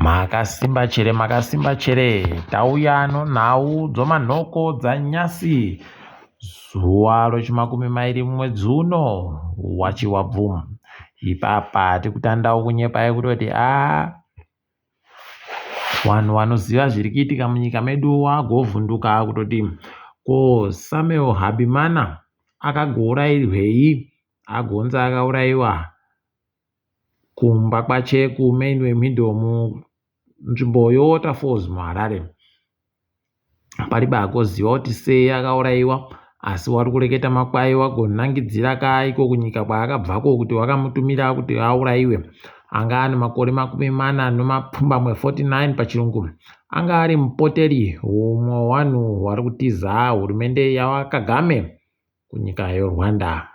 Makasimba chere tauya ano nhau dzomanhoko dzanyasi zuva rochimakumi mairi mumwedzi uno wachiwabvumu ipapa tikutandau kunyepai kutoti vanhu vanoziva zviri kuitika munyika medu vagovhunduka kutoti ko Samuel Habimana akagourayirwei agonzi akaurayiwa kumba kwache kuMainway Meadow nzvimbo yeWaterfalls muHarare. Paribagoziva kuti sei akaurayiwa, asi wari kureketa makwai wagonangidzira kaiko kunyika kwaakabvako kuti wakamutumira kuti aurayiwe. Anga ane makore 49 pachirungu. Anga ari mupoteri umwe wanhu wari kutiza hurumende yaWakagame kunyika yeRwanda.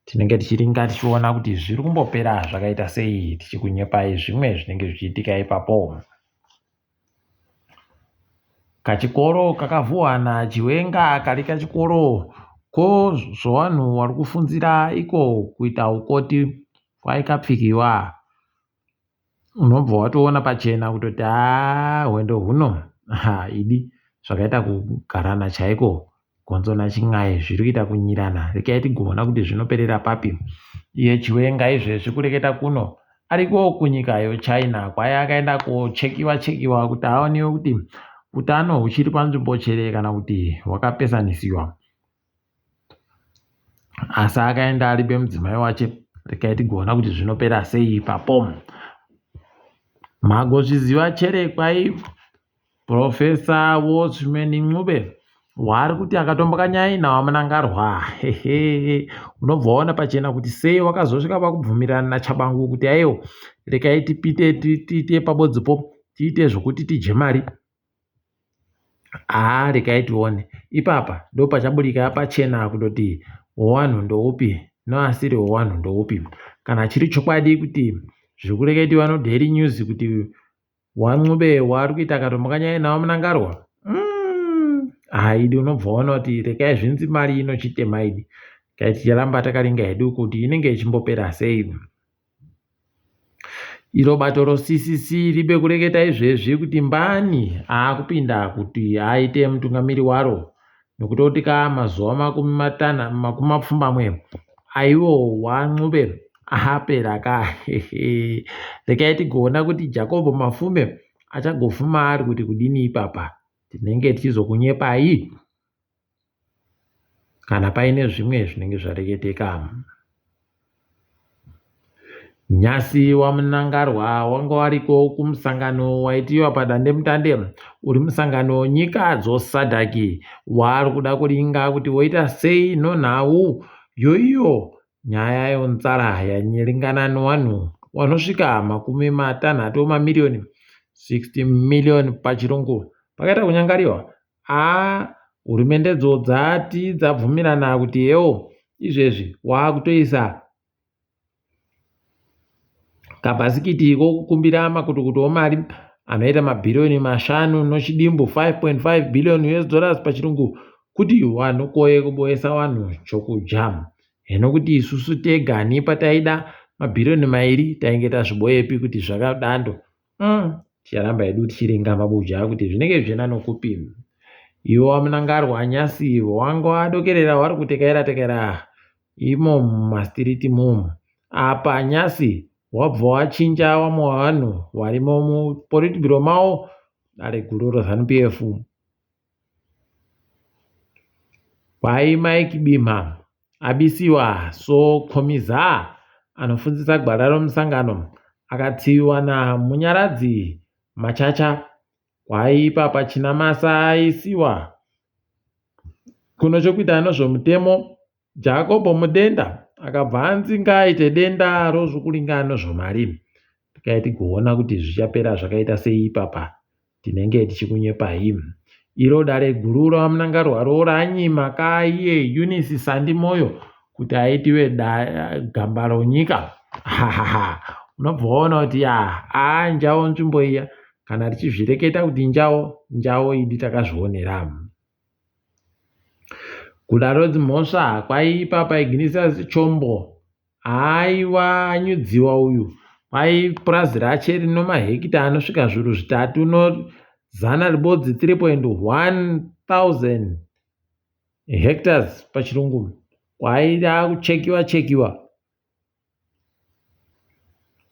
Tinenge tichiringa tichiona kuti zviri kumbopera zvakaita sei, tichikunyepai zvimwe zvinenge zvichiitika ipapo. Kachikoro kakavhuwana Chiwenga kari kachikoro zvowanhu vari kufunzira iko kuita ukoti kwaikapfikiwa. Unobva watoona pachena kutoti hwendo huno idi zvakaita kugarana chaiko gonzo nachin'ai zviri kuita kunyirana. Rekai tigona kuti zvinoperera papi. Iye Chiwenga izvezvi kureketa kuno ariko kunyika yeChina kwaye akaenda kochekiwa kuti aonewe kuti utano huchiri panzvimbo chere kana kuti hwakapesanisiwa. Asi akaenda ari bemudzimai wache. Rekai tigona kuti zvinopera sei ipapo. Magozviziva chere kwai Profesa Wozwimeni Ncube wari kuti akatombokanyai nawamunangarwa. Unobva waona pachena kuti sei wakazosvika pakubvumirana naChabangu kuti aiwo rekai tiite pabodzepo tiite zvokuti tije mari. Rekai tione. Ipapa ndo pachaburika pachena kutoti wowanhu ndoupi noasiri wowanhu ndoupi. Kana chiri chokwadi kuti zviri kureketiwa noDaily News kuti waNcube wari kuita akatombokanyai nawamunangarwa. Idi unobva waona kuti rekai zvinzi mari inochitema idi. Kai ticharamba takaringa hedu kuti inenge ichimbopera sei. Iro bato roCCC ribe kureketa izvezvi kuti Mbani akupinda kuti aite mutungamiri waro nekuti mazuva 20 aiwo waNcube apera ka. Rekai tigona kuti Jacob Mafume achagofuma ari kuti kudini ipapa. Tinenge tichizokunyepai kana paine zvimwe zvinenge zvareketeka. Nyasi wamunangarwa wanga wariko kumusangano waitiwa padandemutande uri musangano nyika dzoSADC wari kuda kuringa kuti woita sei nonhau yoiyo nyaya yonzara yanyiringana nevanhu vanosvika 60 mamirioni 60 million pachirungu. Pakaita kunyangariwa hurumende dzati dzabvumirana kuti yewo izvezvi waakutoisa kabhasikiti kokukumbira makutukutu omari anoita mabhirioni 5 nochidimbu $5.5 billion pachirungu kuti vanokouye kuboyesa vanhu chokudya. Hino kuti isusu tega nepataida mabhirioni 2 tainge tazviboyepi kuti zvakadando. Ticharamba hedu tichiringa mabuja kuti zvinenge zvichena nokupi. Iwo wamunangarwa nyasi wanga wadokerera wari kutekera imo mumastiriti mumu. Apa nyasi wabva wachinja vamwe vanhu varimo mupolitburo mavo dare guru reZANU-PF. Kwai Mike Bima abisiwa Khomiza anofundzisa gwara romusangano akatsiviwa namunyaradzi Machacha. Kwai ipapa Chinamasa aisiwa kuno chokuita nozvomutemo. Jacob Mudenda akabva anzinga aite denda rozvokuringa nozvomari. Rekai tigoona kuti zvichapera zvakaita sei ipapa. Tinenge tichikunyepai. Iro dare guru rawamunangarwa ranyima kaiye Eunice Sandimoyo kuti aitiwe gamba ronyika. Unobva waona kuti njao nzvimbo iya kana tichizvireketa kuti njao idi takazvionera. Kudaro dzimhosva kwai ipapa Ignatius Chombo aiwa anyudziwa uyu kwai purazi rache rino mahekita anosvika zviuru zvitatu nozana ribodzi 3.1,000 hectares pachirungu, kwai rakuchekiwa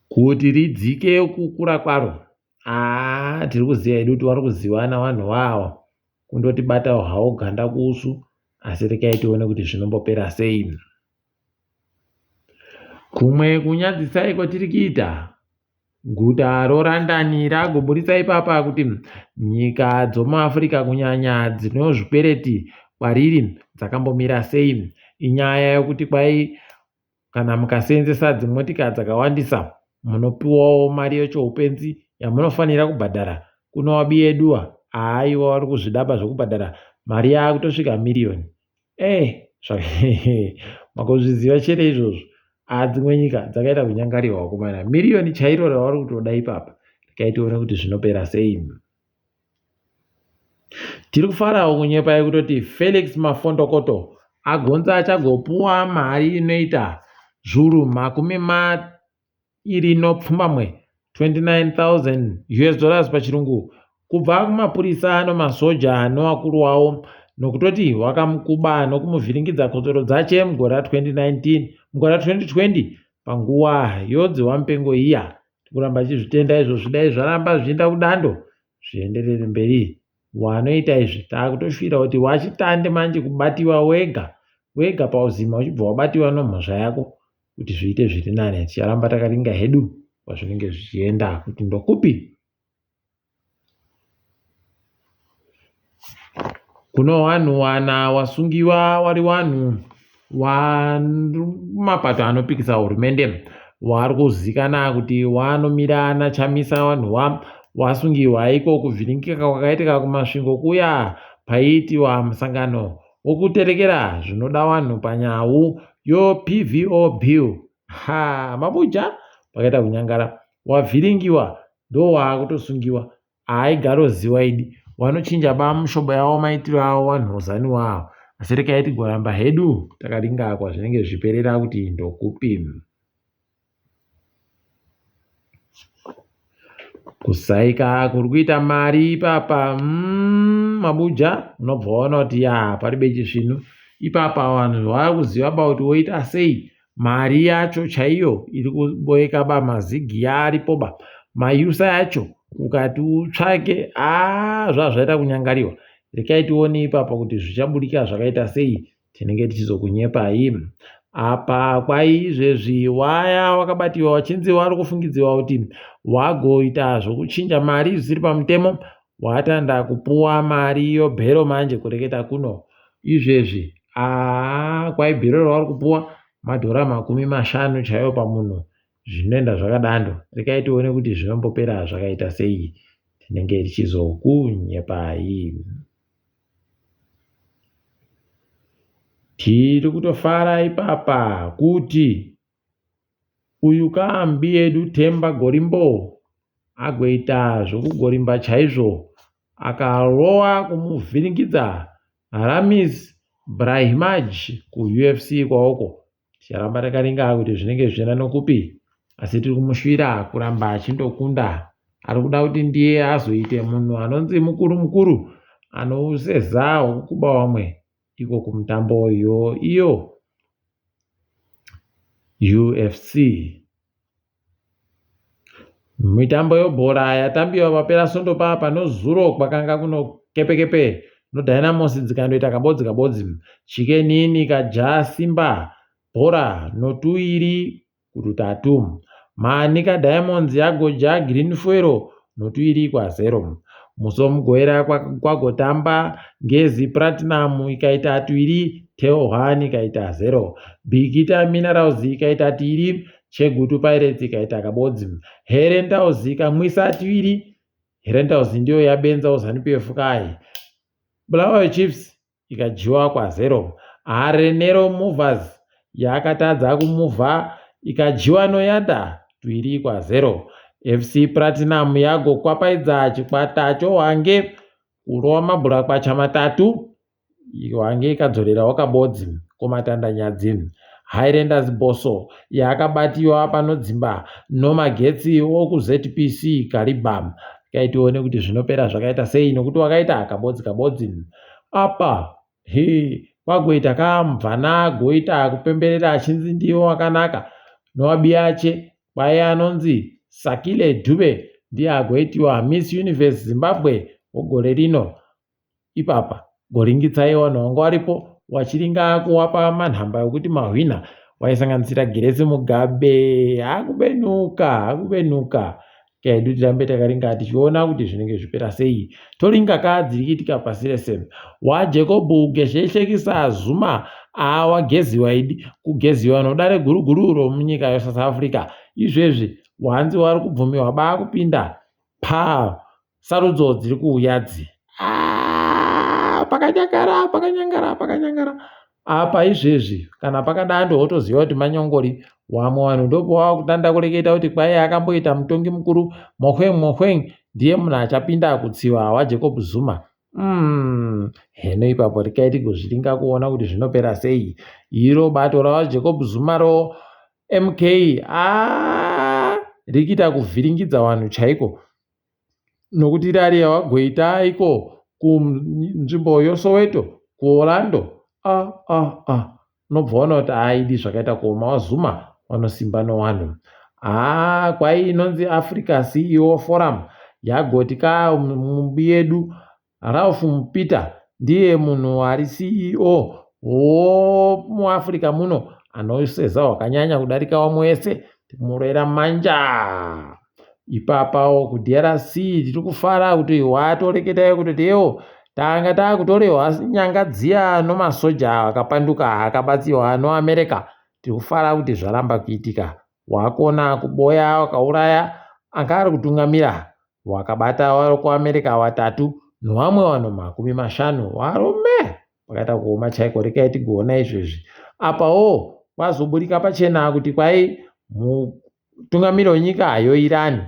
kuti ridzike kukura kwaro. Tiri kuziva hedu kuti vari kuziwana vanhu vawo, kundotibata hawo ganda kusu, asi rekai tione kuti zvinombopera sei. Kumwe kunyadzisai kwatiri kuita, guta roRondon ragoburitsa ipapa kuti nyika dzomuAfrica kunyanya dzinozvikwereti kwariri dzakambomira sei. Inyaya yekuti kwai kana mukaseenzesa dzimotika dzakawandisa munopiwawo mari yechoupenzi yamunofanira kubhadhara. Kuno wabiyedua aiwa vari kuzvidaba zvokubhadhara mari yakutosvika miriyoni. Makuzviziva chere izvozvo. Dzimwe nyika dzakaita kunyangariwa kumana miriyoni chairo ravari kutoda ipapa. Rikaitione kuti zvinopera sei. Tiri kufarawo kunyepai kutoti Felix Mafondokoto agonza achagopuwa mari inoita zviuru makumi mairi nopfumbamwe $29,000 pachirungu kubva kumapurisa nemasoja nowakuru wawo, nokutoti wakamukuba nokumuvhiringidza kodzero dzache mugore ra2019 mugore ra2020 panguva yodziwa mupengo iya. Tikuramba achizvitenda izvo zvidai zvaramba zvichienda kudando zvienderere mberi. Wanoita izvi takutosvira kuti wachitande manje kubatiwa wega pauzima uchibva wabatiwa nomhosva yako kuti zviite zviri nane. Ticharamba takaringa hedu pazvinenge zvichienda kuti ndokupi. Kuno wanhu wana wasungiwa wari wanhu mapato anopikisa hurumende wari kuzikana kuti wanomira nachamisa wanhu wasungiwa iko kuvhiringika kwakaitika kumasvingo kuya paitiwa musangano wokuterekera zvinoda wanhu panyau yoPVO bill. Mabuja pakaita kunyangara, wavhiringiwa ndo waakutosungiwa. Aigaroziwa idi wanochinja bamushobo yavo maitiro avo wanhu zani wavo. Asi rekai tigoramba hedu takaringa kwazvinenge zviperera kuti ndokupi. Kusaika kuri kuita mari ipapa mabuja, unobva waona kuti paribe chisvinu. Ipapa vanhu vari kuziva kuti woita sei. Mari yacho chaiyo iri kuboeka mazigi aripoba. Mayusa yacho ukati utsvake zvazvaita kunyangariwa. Rekai tione ipapa kuti zvichaburika zvakaita sei, tinenge tichizokunyepai. Apa kwaizvezvi waya wakabatiwa wachinzi wari kufungidziwa kuti wagoita zvokuchinja mari zvisiri pamutemo, watanda kupuwa mari yobhero manje kureketa kuno. Izvezvi kwai bhero ravari kupuwa $50 chaiwo pamunhu. Zvinoenda zvakadando. Rekai tione kuti zvinombopera zvakaita sei, tinenge tichizokunyepai. Tiri kutofara ipapa kuti uyu kaambi edu Themba Gorimbo agoita zvokugorimba chaizvo akarowa kumuvhiringidza Ramis Brahimaj kuUFC kwaoko. Ticharamba takaringa kuti zvinenge zvichienda nokupi, asi tiri kumushuvira kuramba achindokunda. Ari kuda kuti ndiye azoite munhu anonzi mukuru anoseza hwokukuba vamwe iko kumutambo iyo UFC. Mitambo yebhora yatambiwa papera sondo papa nozuro kwakanga kuno kepekepe noDynamos dzikandoita kabodzi Chikenini kaja Simba bhora no2-3 Manika Diamonds yagoja Green Fuero no2-0. Musomugwera kwagotamba Ngezi Platinum ikaita 2 Teohan ikaita 0. Bigita Minerals ikaita 2 Chegutu Pirates ikaita kabodzi. Herentals ikamwisa 2. Herentals ndio yabenza uZanu-PF kai. Bulawayo Chiefs ikajiwa kwa 0. Arenero Movers yakatadza kumuvha ikajiwa noyata 2-0. FC Platinum yagokwapaidza chikwata choHwange kurova mabhora kwacha 3. Hwange ikadzorera wakabodzi kumatandanyadzi. Highlanders Boso yakabatiwa panodzimba nomagetsi okuZPC Karibam. Tione kuti zvinopera zvakaita sei nokuti wakaita kabodzi apa kwagoita kamvana goita kupemberera achinzi ndiyo wakanaka nowabiyache kwaiye anonzi Sakile Dube ndiye agoitiwa Miss Universe Zimbabwe wegore rino. Ipapa goringitsai vanhu vanga varipo wachiringa kuwapa manhamba ekuti mahwina waisanganisira Grace Mugabe. Hakubenuka kedu tirambe takaringa tichiona kuti zvinenge zvipera sei. Toringa dziri kuitika pasi rese waJacob Gesheshekisa Zuma wageziwa idi kugeziwa nodare guruguru munyika yeSouth Africa. Izvezvi wanzi wari kubvumiwa baakupinda sarudzo dziri kuuyadzi. Pakanyangara apa izvezvi kana pakadando wotoziva kuti manyongori wamwe vanhu ndopo wakutanda kureketa kuti kwai akamboita mutongi mukuru Mogoeng ndiye munhu achapinda kutsiva waJacob Zuma. Heno ipapo rikaiti kuzviringa kuona kuti zvinopera sei. Iro bato rawaJacob Zuma ro MK rikuita kuvhiringidza vanhu chaiko nokuti rari wagoita iko kunzvimbo yoSoweto kuOrlando nobva waona kuti aidi zvakaita kuoma waZuma wanosimba nowanhu. Kwai inonzi Africa CEO Forum yagoti mubi yedu Ralph Mupita ndiye munhu ari CEO womuAfrica muno anoseza wakanyanya kudarika wamwe wese timurera manja. Ipapawo kuDRC tiri kufara kuti watoreketai kuti tewo tanga takutorewa nyanga dziya nomasoja akapanduka akabatsiwa noAmerica. Tiri kufara kuti zvaramba kuitika. Wakona kuboya wakauraya anga ari kutungamira wakabata wari kuAmerica 3 nevamwe vanhu 50 varume. Pakaita kuoma chaiko rekaiti kuona izvezvi. Apawo wazoburika pachena kuti kwai mutungamiri wenyika yoIran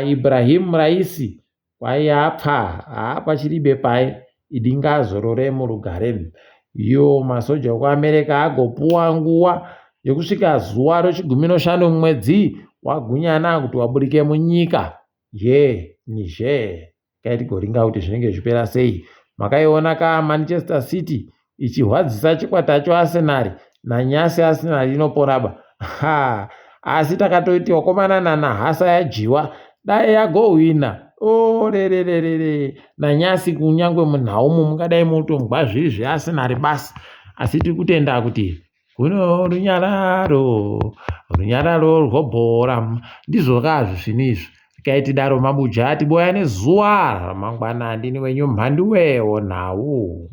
Ibrahim Raisi kwai apfa pachiribe pai idingazorore murugare. Iyo masoja ekuAmerica agopuwa nguva yekusvika zuva re15 mumwedzi wagunyana kuti waburike munyika Niger. Kaiti goringa kuti zvinenge zvipera sei. Makaiona Manchester City ichihwadzisa chikwata choArsenal nanyasi Arsenal inoporaba. Asi takatoti wakomanana nahasa yajiwa dai yagohwina. Nanyasi kunyangwe munhaumu mungadai mutongwa zviri zveArsenal basi. Asi tiri kutenda kuti kuno runyararo rwebhora ndizvo zvinizvi. Kaiti daro mabuja tiboya nezuva ramangwana. Ndini wenyu Mhanduwe Onhau.